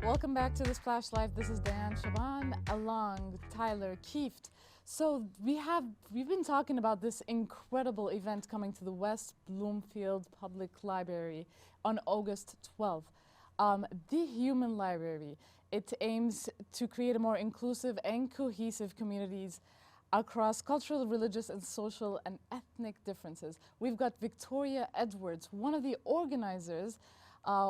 Welcome back to the Splash Live. This is Dayan Chaaban along Tyler Kieft. So we've been talking about this incredible event coming to the West Bloomfield Public Library on August 12th. The Human Library. It aims to create a more inclusive and cohesive communities across cultural, religious, and social and ethnic differences. We've got Victoria Edwards, one of the organizers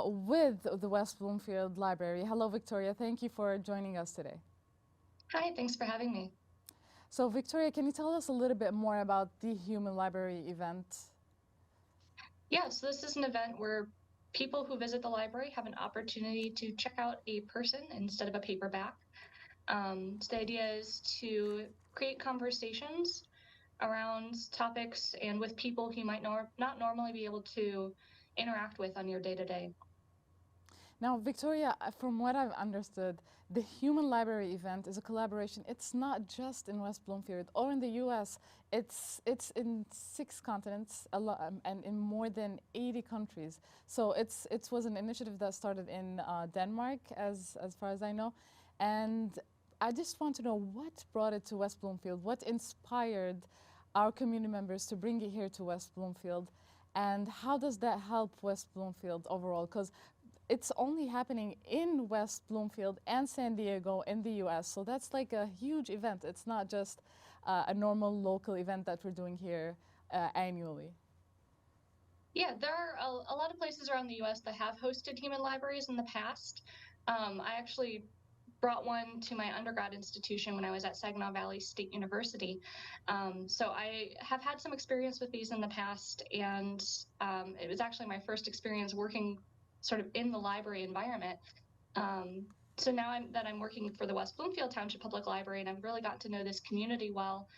with the West Bloomfield Library. Hello, Victoria. Thank you for joining us today. Hi, thanks for having me. So, Victoria, can you tell us a little bit more about the Human Library event? Yeah, so this is an event where people who visit the library have an opportunity to check out a person instead of a paperback. So the idea is to create conversations around topics and with people who might not normally be able to interact with on your day-to-day. Now, Victoria, from what I've understood, the Human Library event is a collaboration. It's not just in West Bloomfield or in the U.S. It's in 6 continents and in more than 80 countries. So it was an initiative that started in Denmark, as far as I know. And I just want to know what brought it to West Bloomfield, what inspired our community members to bring it here to West Bloomfield, and how does that help West Bloomfield overall? Because it's only happening in West Bloomfield and San Diego in the US. So that's like a huge event. It's not just a normal local event that we're doing here annually. Yeah, there are a lot of places around the US that have hosted human libraries in the past. I actually brought one to my undergrad institution when I was at Saginaw Valley State University. So I have had some experience with these in the past, and it was actually my first experience working sort of in the library environment. So now I'm working for the West Bloomfield Township Public Library, and I've really gotten to know this community well.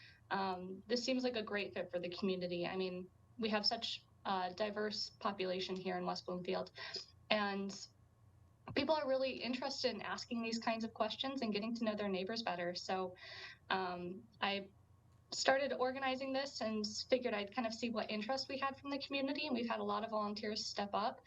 This seems like a great fit for the community. I mean, we have such a diverse population here in West Bloomfield, and people are really interested in asking these kinds of questions and getting to know their neighbors better. So I started organizing this and figured I'd kind of see what interest we had from the community. And we've had a lot of volunteers step up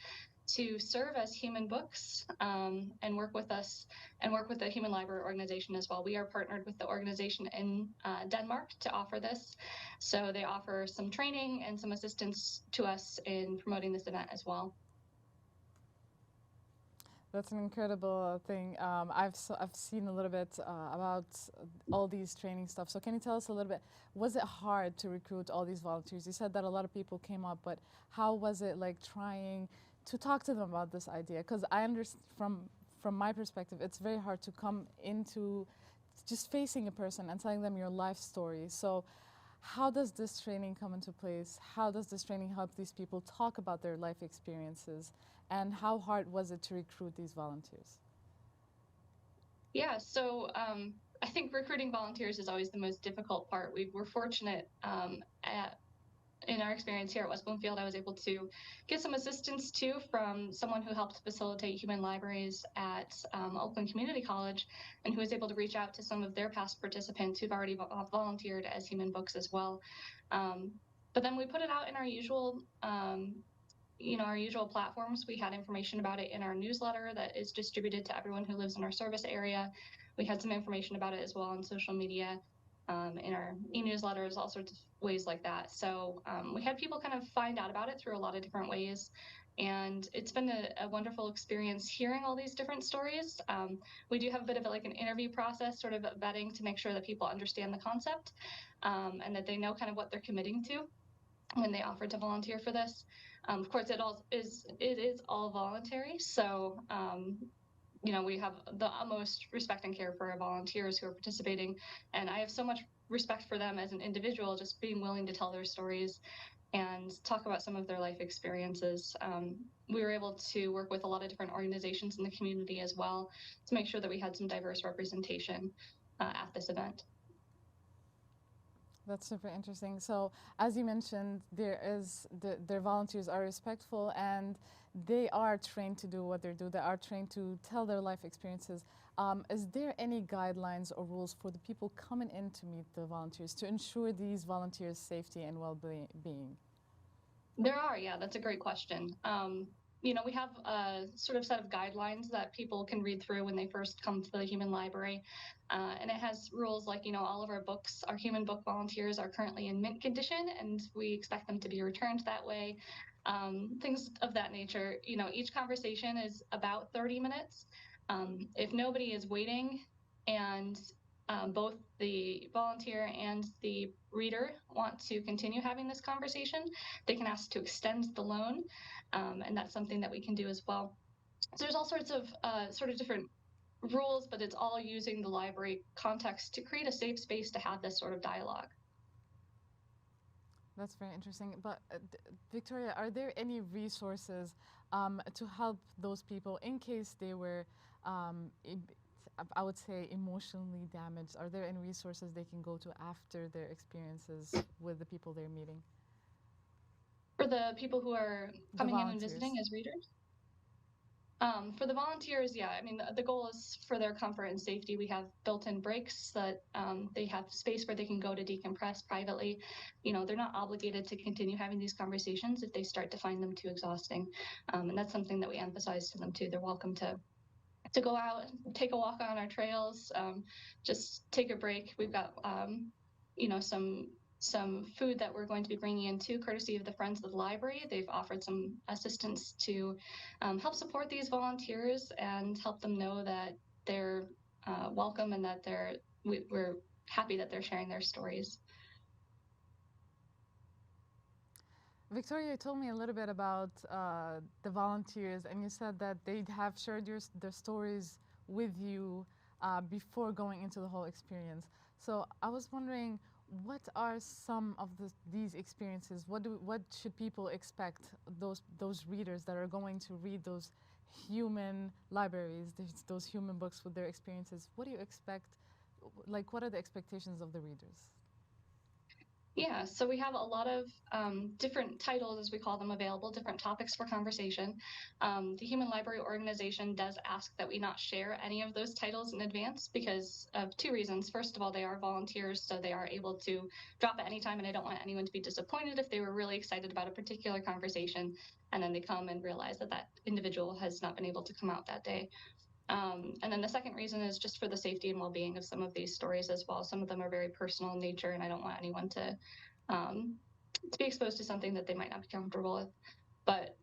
to serve as human books and work with us and work with the Human Library Organization as well. We are partnered with the organization in Denmark to offer this. So they offer some training and some assistance to us in promoting this event as well. That's an incredible thing. I've seen a little bit about all these training stuff. So can you tell us a little bit? Was it hard to recruit all these volunteers? You said that a lot of people came up, but how was it like trying to talk to them about this idea? Because I understand from my perspective, it's very hard to come into just facing a person and telling them your life story. So how does this training come into place? How does this training help these people talk about their life experiences? And how hard was it to recruit these volunteers? Yeah, so I think recruiting volunteers is always the most difficult part. We're fortunate in our experience here at West Bloomfield, I was able to get some assistance too from someone who helped facilitate human libraries at Oakland Community College, and who was able to reach out to some of their past participants who've already volunteered as human books as well. But then we put it out in our usual our usual platforms. We had information about it in our newsletter that is distributed to everyone who lives in our service area. We had some information about it as well on social media, in our e-newsletters, all sorts of ways like that. So we had people kind of find out about it through a lot of different ways. And it's been a wonderful experience hearing all these different stories. We do have a bit of like an interview process, sort of vetting to make sure that people understand the concept and that they know kind of what they're committing to when they offer to volunteer for this. Of course, it is all voluntary. So we have the utmost respect and care for our volunteers who are participating. And I have so much respect for them as an individual, just being willing to tell their stories and talk about some of their life experiences. We were able to work with a lot of different organizations in the community as well to make sure that we had some diverse representation at this event. That's super interesting. So, as you mentioned, their volunteers are respectful and they are trained to do what they do. They are trained to tell their life experiences. Is there any guidelines or rules for the people coming in to meet the volunteers to ensure these volunteers' safety and well-being? There are, yeah, that's a great question. we have a sort of set of guidelines that people can read through when they first come to the human library. And it has rules like, all of our books, our human book volunteers are currently in mint condition, and we expect them to be returned that way. Things of that nature. Each conversation is about 30 minutes. If nobody is waiting and both the volunteer and the reader want to continue having this conversation, they can ask to extend the loan, and that's something that we can do as well. So there's all sorts of sort of different rules, but it's all using the library context to create a safe space to have this sort of dialogue. That's very interesting. But Victoria, are there any resources to help those people in case they were, I would say, emotionally damaged? Are there any resources they can go to after their experiences with the people they're meeting? For the people who are The coming in and volunteers. visiting as readers, for the volunteers, yeah, I mean, the goal is for their comfort and safety. We have built-in breaks that they have space where they can go to decompress privately. They're not obligated to continue having these conversations if they start to find them too exhausting. And that's something that we emphasize to them too. They're welcome to go out, take a walk on our trails, just take a break. We've got, some food that we're going to be bringing in too, courtesy of the Friends of the Library. They've offered some assistance to help support these volunteers and help them know that they're welcome and that we're happy that they're sharing their stories. Victoria, you told me a little bit about the volunteers, and you said that they have shared their stories with you before going into the whole experience. So I was wondering, what are some of these experiences? What should people expect? Those readers that are going to read those human libraries, those human books with their experiences. What do you expect? Like, what are the expectations of the readers? Yeah, so we have a lot of different titles, as we call them, available, different topics for conversation. The Human Library Organization does ask that we not share any of those titles in advance because of two reasons. First of all, they are volunteers, so they are able to drop at any time, and I don't want anyone to be disappointed if they were really excited about a particular conversation, and then they come and realize that that individual has not been able to come out that day. And then the second reason is just for the safety and well-being of some of these stories as well. Some of them are very personal in nature, and I don't want anyone to be exposed to something that they might not be comfortable with. But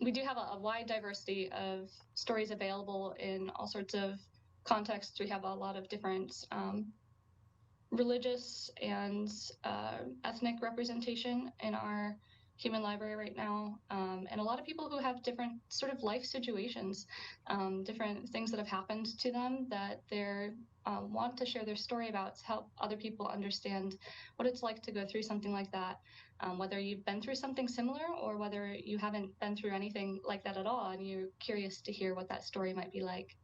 we do have a wide diversity of stories available in all sorts of contexts. We have a lot of different religious and ethnic representation in our human library right now, and a lot of people who have different sort of life situations, different things that have happened to them that they're want to share their story about to help other people understand what it's like to go through something like that, whether you've been through something similar or whether you haven't been through anything like that at all and you're curious to hear what that story might be like.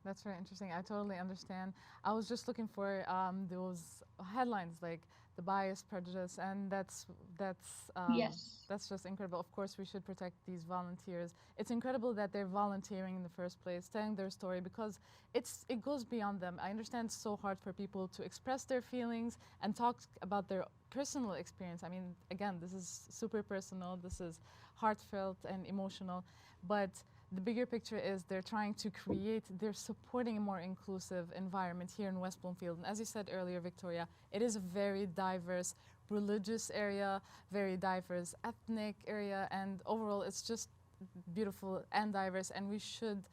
That's very interesting. I totally understand. I was just looking for those headlines like the bias, prejudice, and Yes. that's just incredible. Of course, we should protect these volunteers. It's incredible that they're volunteering in the first place, telling their story because it goes beyond them. I understand it's so hard for people to express their feelings and talk about their personal experience. I mean, again, this is super personal. This is heartfelt and emotional, but the bigger picture is they're supporting a more inclusive environment here in West Bloomfield. And as you said earlier, Victoria, it is a very diverse religious area, very diverse ethnic area, and overall it's just beautiful and diverse, and we should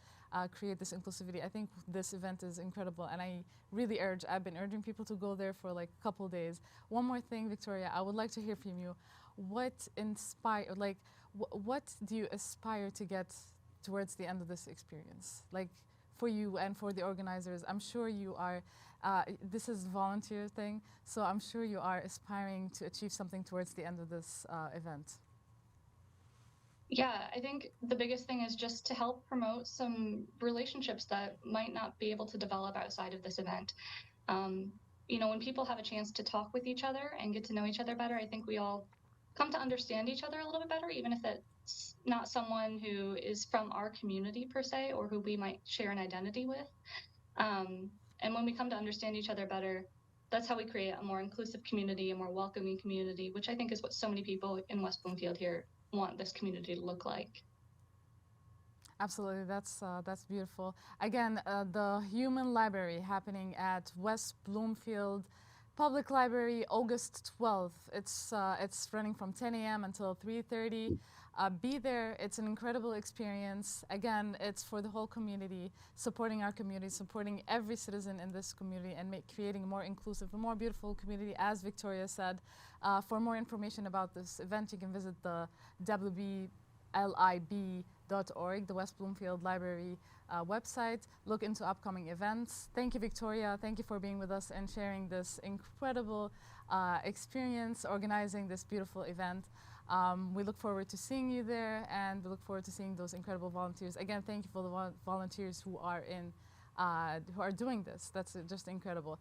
create this inclusivity. I think this event is incredible, and I've been urging people to go there for like a couple days. One more thing, Victoria, I would like to hear from you. What do you aspire to get towards the end of this experience? Like for you and for the organizers, I'm sure you are, this is a volunteer thing, so I'm sure you are aspiring to achieve something towards the end of this event. Yeah, I think the biggest thing is just to help promote some relationships that might not be able to develop outside of this event. Um, when people have a chance to talk with each other and get to know each other better, I think we all come to understand each other a little bit better, even if it's not someone who is from our community per se, or who we might share an identity with. And when we come to understand each other better, that's how we create a more inclusive community, a more welcoming community, which I think is what so many people in West Bloomfield here want this community to look like. Absolutely, that's beautiful. Again, the Human Library happening at West Bloomfield Public Library, August 12th. It's running from 10 a.m. until 3:30. Be there. It's an incredible experience. Again, it's for the whole community, supporting our community, supporting every citizen in this community, and creating a more inclusive, a more beautiful community, as Victoria said. For more information about this event, you can visit the WBLIB.org, the West Bloomfield Library website. Look into upcoming events. Thank you, Victoria. Thank you for being with us and sharing this incredible experience, organizing this beautiful event. We look forward to seeing you there, and we look forward to seeing those incredible volunteers. Again, thank you for the volunteers who are doing this. That's just incredible.